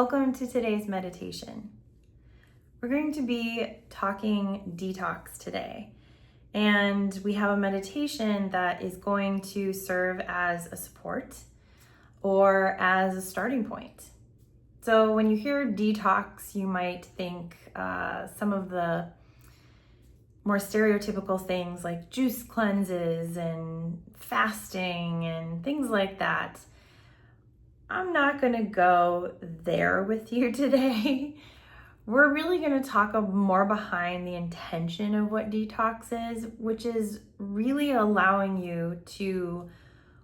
Welcome to today's meditation. We're going to be talking detox today, and we have a meditation that is going to serve as a support or as a starting point. So when you hear detox, you might think some of the more stereotypical things like juice cleanses and fasting and things like that. I'm not going to go there with you today. We're really going to talk more behind the intention of what detox is, which is really allowing you to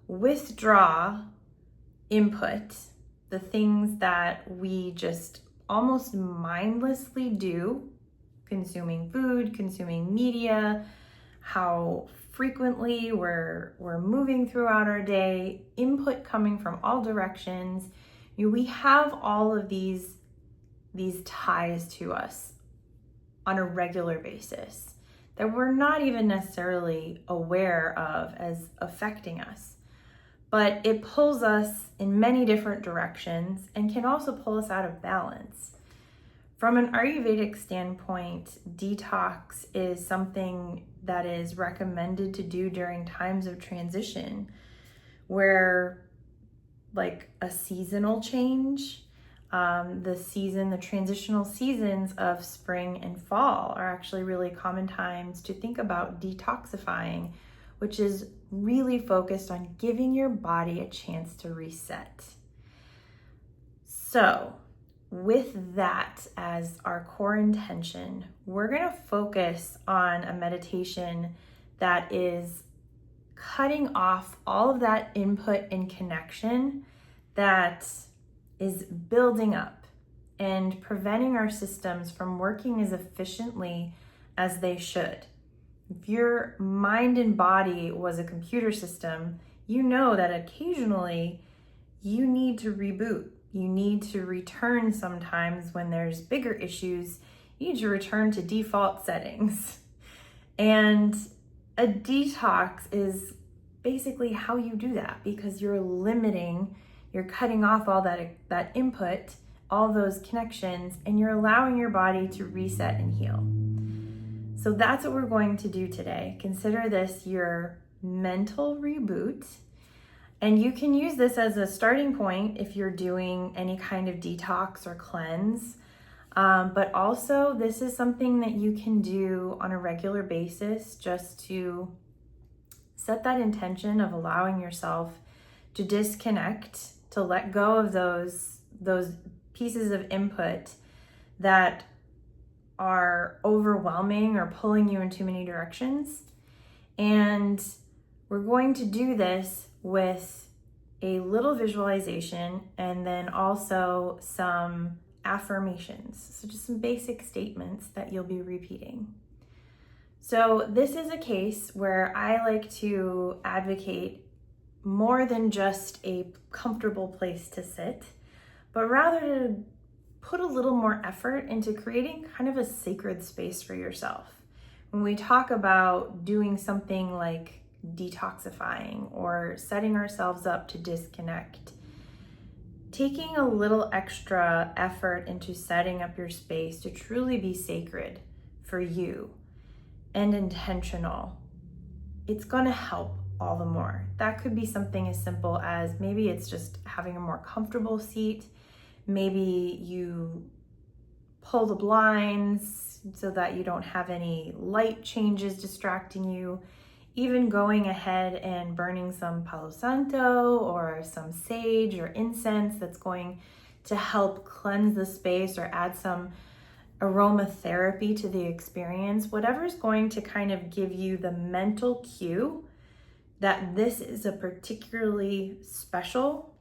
withdraw input, the things that we just almost mindlessly do, consuming food, consuming media, how frequently we're moving throughout our day, input coming from all directions. We have all of these ties to us on a regular basis that we're not even necessarily aware of as affecting us. But it pulls us in many different directions and can also pull us out of balance. From an Ayurvedic standpoint, detox is something that is recommended to do during times of transition where, like a seasonal change, the transitional seasons of spring and fall are actually really common times to think about detoxifying, which is really focused on giving your body a chance to reset. So, with that as our core intention, we're going to focus on a meditation that is cutting off all of that input and connection that is building up and preventing our systems from working as efficiently as they should. If your mind and body was a computer system, you know that occasionally you need to reboot. You need to return sometimes when there's bigger issues. You need to return to default settings. And a detox is basically how you do that, because you're cutting off all that input, all those connections, and you're allowing your body to reset and heal. So that's what we're going to do today. Consider this your mental reboot. And you can use this as a starting point if you're doing any kind of detox or cleanse. But also, this is something that you can do on a regular basis just to set that intention of allowing yourself to disconnect, to let go of those pieces of input that are overwhelming or pulling you in too many directions. And we're going to do this with a little visualization and then also some affirmations. So just some basic statements that you'll be repeating. So this is a case where I like to advocate more than just a comfortable place to sit, but rather to put a little more effort into creating kind of a sacred space for yourself. When we talk about doing something like detoxifying or setting ourselves up to disconnect, taking a little extra effort into setting up your space to truly be sacred for you and intentional, it's going to help all the more. That could be something as simple as maybe it's just having a more comfortable seat. Maybe you pull the blinds so that you don't have any light changes distracting you. Even going ahead and burning some Palo Santo or some sage or incense that's going to help cleanse the space or add some aromatherapy to the experience, whatever's going to kind of give you the mental cue that this is a particularly special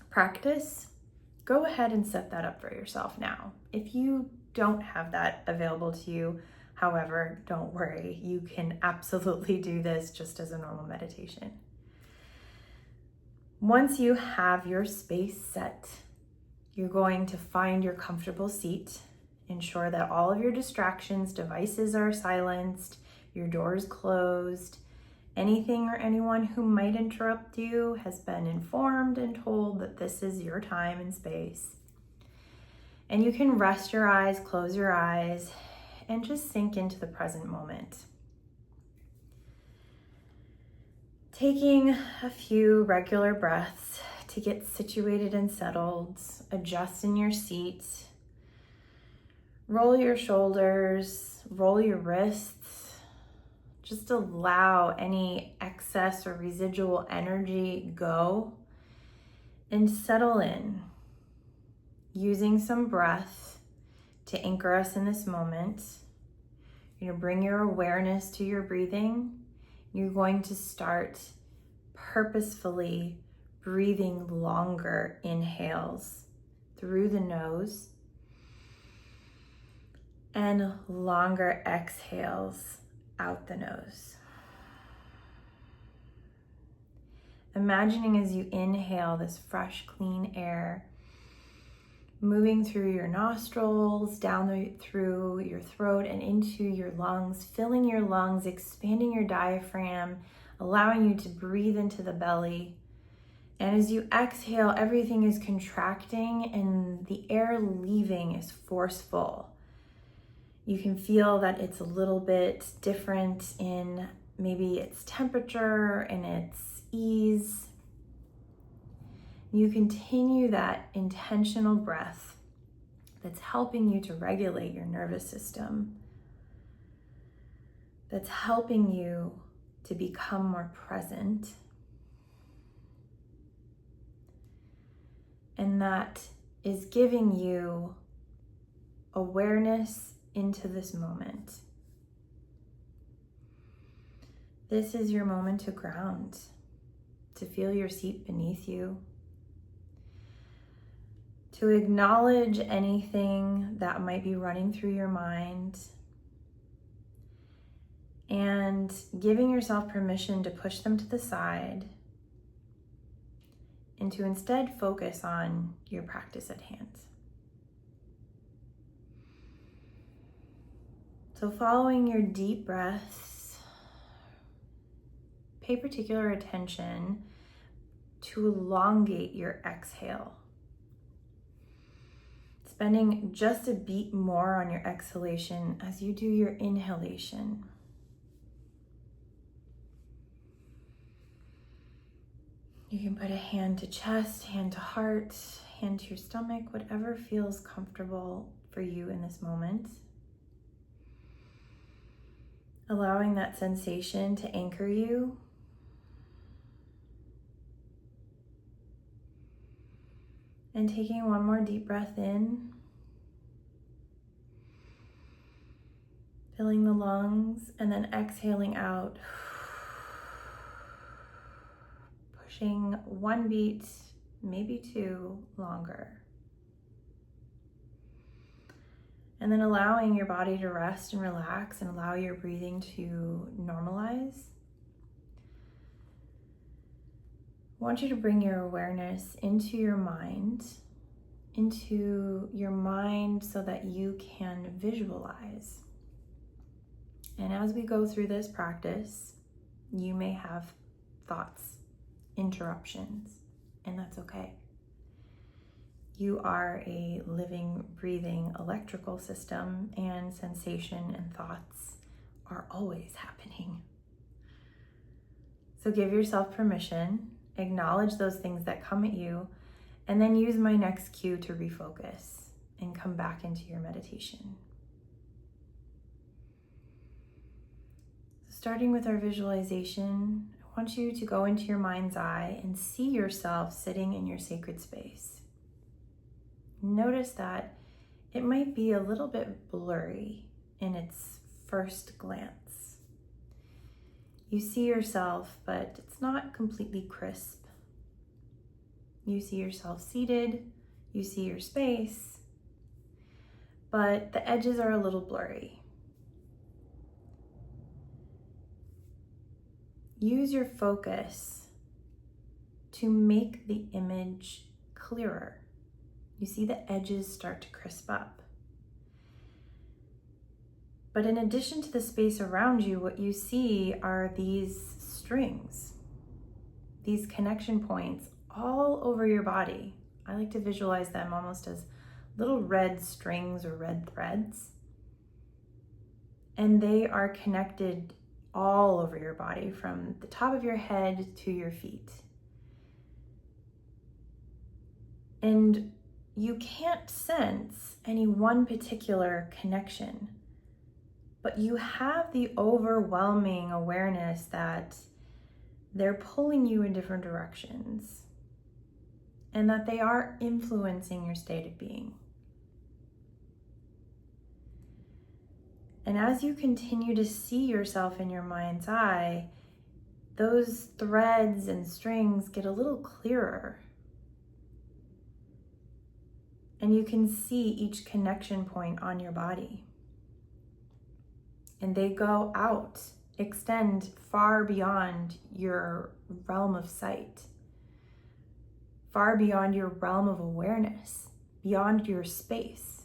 practice, go ahead and set that up for yourself now. If you don't have that available to you, however, don't worry, you can absolutely do this just as a normal meditation. Once you have your space set, you're going to find your comfortable seat. Ensure that all of your distractions, devices are silenced, your doors closed. Anything or anyone who might interrupt you has been informed and told that this is your time and space. And you can rest your eyes, close your eyes, and just sink into the present moment. Taking a few regular breaths to get situated and settled, adjust in your seat, roll your shoulders, roll your wrists, just allow any excess or residual energy go and settle in, using some breath to anchor us in this moment. You're going to bring your awareness to your breathing. You're going to start purposefully breathing longer inhales through the nose and longer exhales out the nose. Imagining as you inhale this fresh, clean air moving through your nostrils, through your throat and into your lungs, filling your lungs, expanding your diaphragm, allowing you to breathe into the belly. And as you exhale, everything is contracting and the air leaving is forceful. You can feel that it's a little bit different in maybe its temperature and its ease. You continue that intentional breath that's helping you to regulate your nervous system, that's helping you to become more present, and that is giving you awareness into this moment. This is your moment to ground, to feel your seat beneath you, to acknowledge anything that might be running through your mind, and giving yourself permission to push them to the side and to instead focus on your practice at hand. So following your deep breaths, pay particular attention to elongate your exhale. Spending just a beat more on your exhalation as you do your inhalation. You can put a hand to chest, hand to heart, hand to your stomach, whatever feels comfortable for you in this moment. Allowing that sensation to anchor you. And taking one more deep breath in. Filling the lungs and then exhaling out. Pushing one beat, maybe two longer. And then allowing your body to rest and relax and allow your breathing to normalize. I want you to bring your awareness into your mind so that you can visualize. And as we go through this practice, you may have thoughts, interruptions, and that's okay. You are a living, breathing electrical system, and sensation and thoughts are always happening. So give yourself permission, acknowledge those things that come at you, and then use my next cue to refocus and come back into your meditation. Starting with our visualization, I want you to go into your mind's eye and see yourself sitting in your sacred space. Notice that it might be a little bit blurry in its first glance. You see yourself, but it's not completely crisp. You see yourself seated, you see your space, but the edges are a little blurry. Use your focus to make the image clearer. You see the edges start to crisp up. But in addition to the space around you, what you see are these strings, these connection points all over your body. I like to visualize them almost as little red strings or red threads. And they are connected all over your body, from the top of your head to your feet. And you can't sense any one particular connection, but you have the overwhelming awareness that they're pulling you in different directions and that they are influencing your state of being. And as you continue to see yourself in your mind's eye, those threads and strings get a little clearer. And you can see each connection point on your body. And they go out, extend far beyond your realm of sight, far beyond your realm of awareness, beyond your space.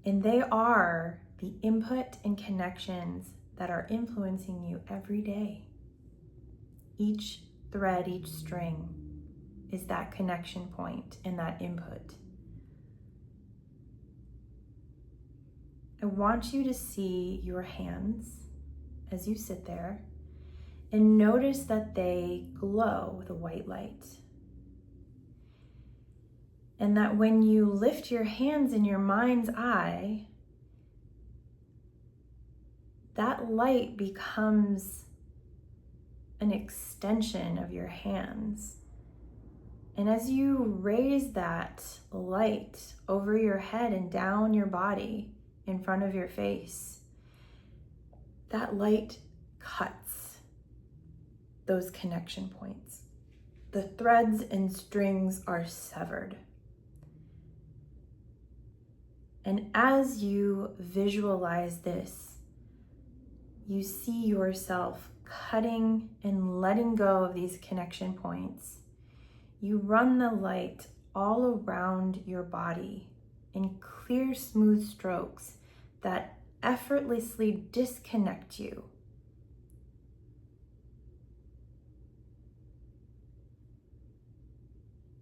And they are the input and connections that are influencing you every day. Each thread, each string is that connection point and that input. I want you to see your hands as you sit there and notice that they glow with a white light. And that when you lift your hands in your mind's eye, that light becomes an extension of your hands. And as you raise that light over your head and down your body in front of your face, that light cuts those connection points. The threads and strings are severed. And as you visualize this, you see yourself cutting and letting go of these connection points. You run the light all around your body in clear, smooth strokes that effortlessly disconnect you.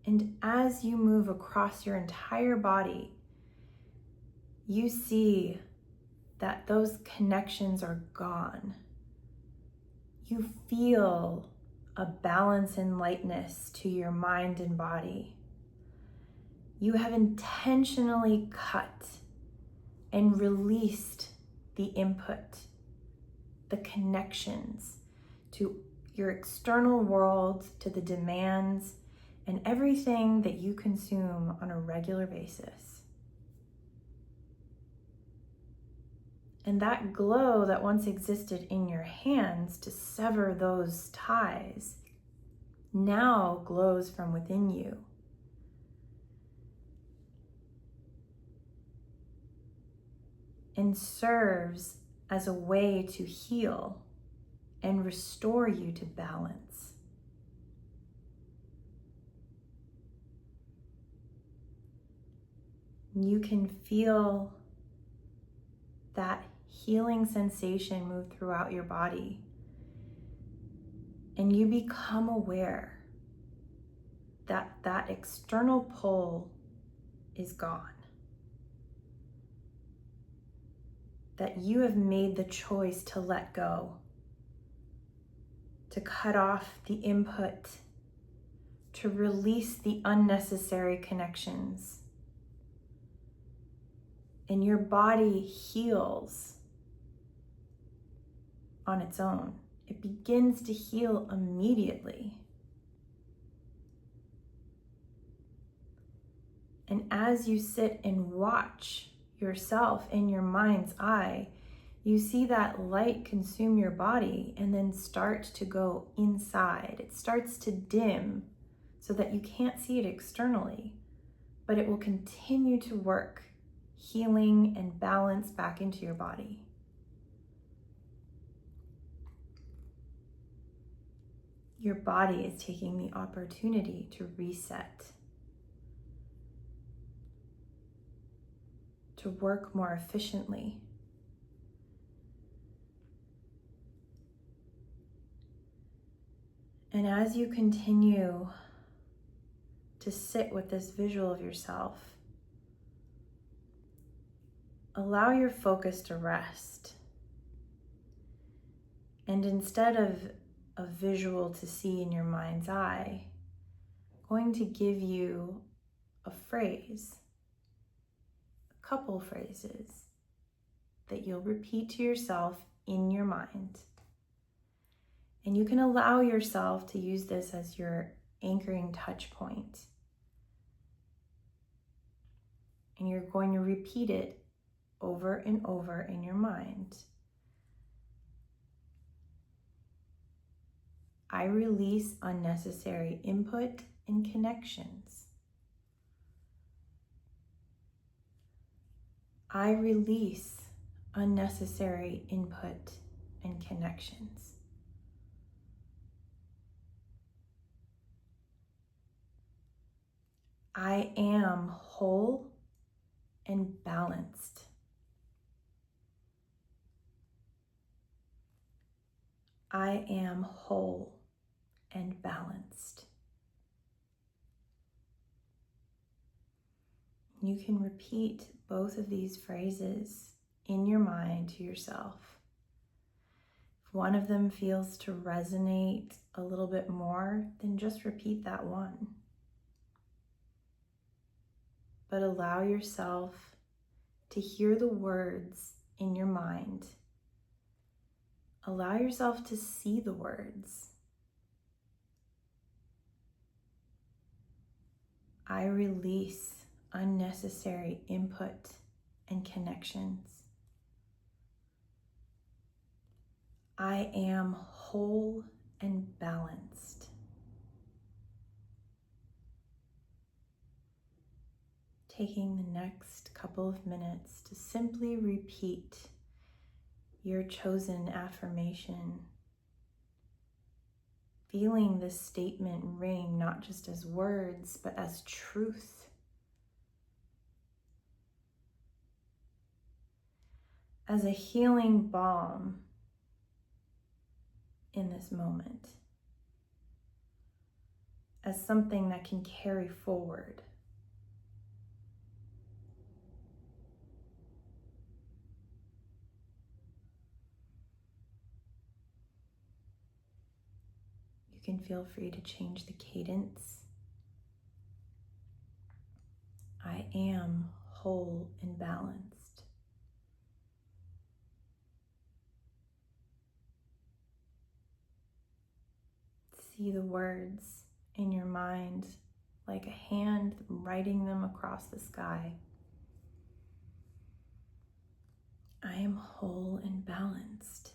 And as you move across your entire body, you see that those connections are gone. You feel a balance and lightness to your mind and body. You have intentionally cut and released the input, the connections to your external world, to the demands, and everything that you consume on a regular basis. And that glow that once existed in your hands to sever those ties now glows from within you. And serves as a way to heal and restore you to balance. You can feel that healing sensation move throughout your body, and you become aware that that external pull is gone, that you have made the choice to let go, to cut off the input, to release the unnecessary connections. And your body heals on its own. It begins to heal immediately. And as you sit and watch yourself in your mind's eye, you see that light consume your body and then start to go inside. It starts to dim so that you can't see it externally, but it will continue to work, healing and balance back into your body. Your body is taking the opportunity to reset, to work more efficiently. And as you continue to sit with this visual of yourself, allow your focus to rest. And instead of a visual to see in your mind's eye, I'm going to give you a phrase, a couple phrases that you'll repeat to yourself in your mind. And you can allow yourself to use this as your anchoring touch point. And you're going to repeat it over and over in your mind. I release unnecessary input and connections. I release unnecessary input and connections. I am whole and balanced. I am whole and balanced. You can repeat both of these phrases in your mind to yourself. If one of them feels to resonate a little bit more, then just repeat that one. But allow yourself to hear the words in your mind. Allow yourself to see the words. I release unnecessary input and connections. I am whole and balanced. Taking the next couple of minutes to simply repeat your chosen affirmation. Feeling this statement ring not just as words, but as truth. As a healing balm in this moment. As something that can carry forward. You can feel free to change the cadence. I am whole and balanced. See the words in your mind like a hand writing them across the sky. I am whole and balanced.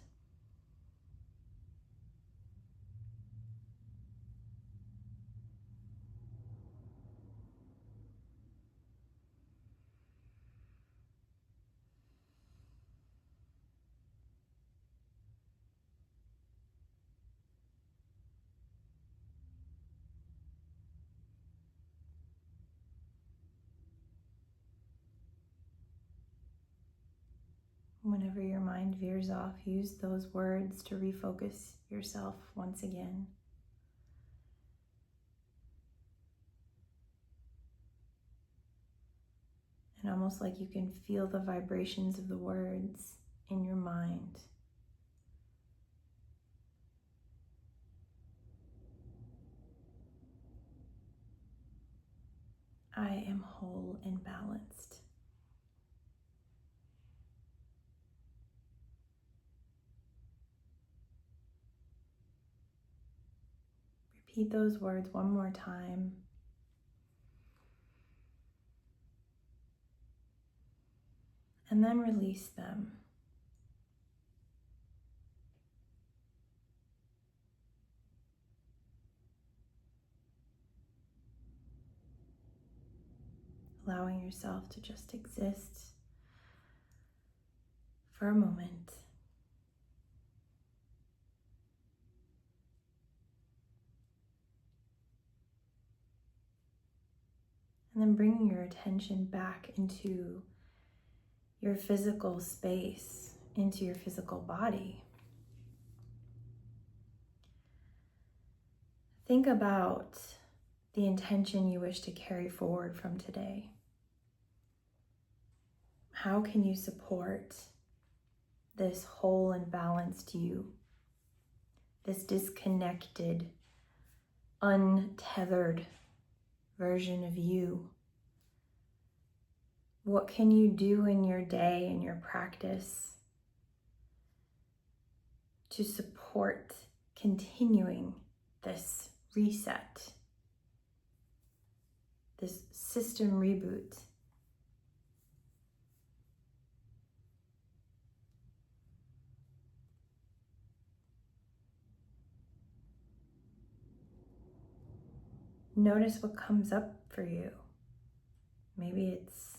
Whenever your mind veers off, use those words to refocus yourself once again. And almost like you can feel the vibrations of the words in your mind. I am whole and balanced. Repeat those words one more time. And then release them. Allowing yourself to just exist for a moment. And then bringing your attention back into your physical space, into your physical body. Think about the intention you wish to carry forward from today? How can you support this whole and balanced you, this disconnected, untethered version of you? What can you do in your day, in your practice, to support continuing this reset, this system reboot? Notice what comes up for you. Maybe it's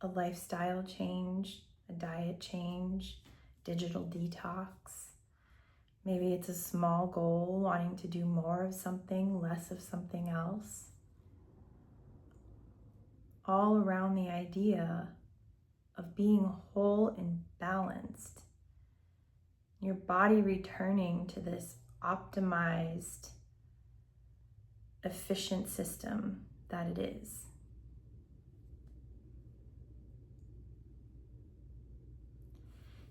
a lifestyle change, a diet change, digital detox. Maybe it's a small goal, wanting to do more of something, less of something else. All around the idea of being whole and balanced. Your body returning to this optimized, efficient system that it is.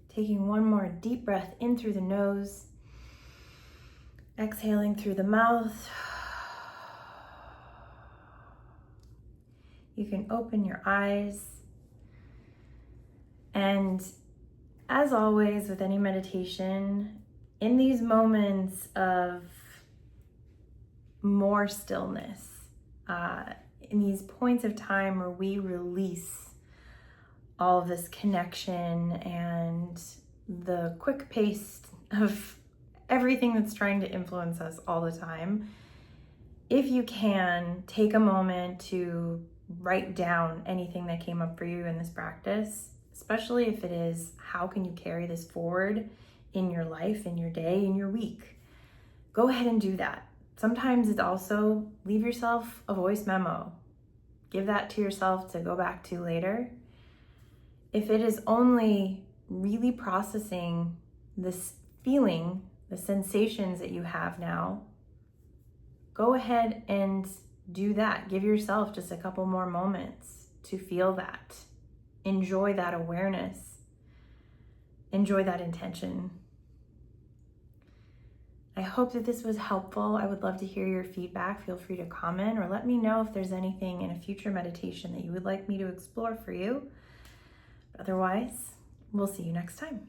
Taking one more deep breath in through the nose, exhaling through the mouth. You can open your eyes. And as always with any meditation, in these moments of more stillness, in these points of time where we release all of this connection and the quick pace of everything that's trying to influence us all the time, if you can, take a moment to write down anything that came up for you in this practice, especially if it is, how can you carry this forward in your life, in your day, in your week? Go ahead and do that. Sometimes it's also leave yourself a voice memo. Give that to yourself to go back to later. If it is only really processing this feeling, the sensations that you have now, go ahead and do that. Give yourself just a couple more moments to feel that. Enjoy that awareness. Enjoy that intention. I hope that this was helpful. I would love to hear your feedback. Feel free to comment or let me know if there's anything in a future meditation that you would like me to explore for you. Otherwise, we'll see you next time.